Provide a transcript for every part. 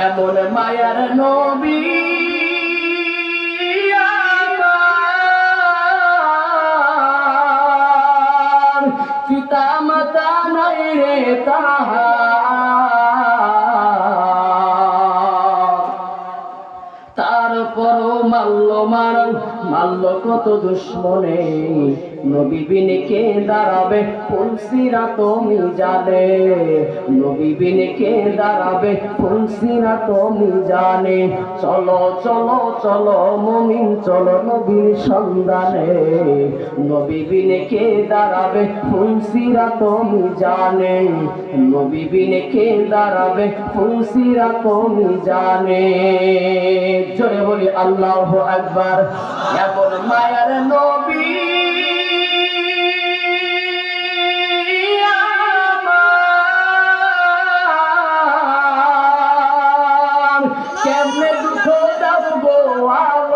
এমন মায়ার নবী আমার, পিতা মাতা নাই রে তাহার, তারপরও মারল কত দুশ্মনে। নবী বিনে কে দাঁড়াবে ফুলসিরাত মিজানে, নবী বিনে কে দাঁড়াবে ফুলসিরাত মিজানে। চলো চলো চলো মুমিন চলো নবীর সন্ধানে, নবী বিনে কে দাঁড়াবে ফুলসিরাত মিজানে, নবী বিনে কে দাঁড়াবে ফুলসিরাত মিজানে। জোরে বলি আল্লাহু আকবার। এমন মায়ার নবী আমার, কেমনে দুঃখ দাও গো আমার।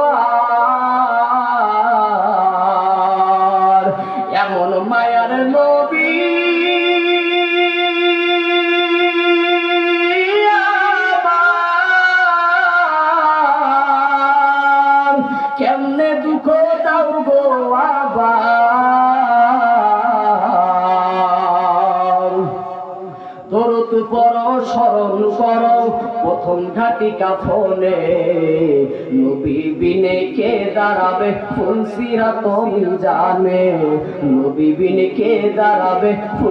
এমন মায়ার নবী কেমনে দুঃখ দাও গো আবার। দরুদ পড়ো স্মরণ করো প্রথম ঘাটি কাফনে, নবী বিনে কে দাঁড়াবে ফুলসিরাত মিজানে, নবী বিনে কে দাঁড়াবে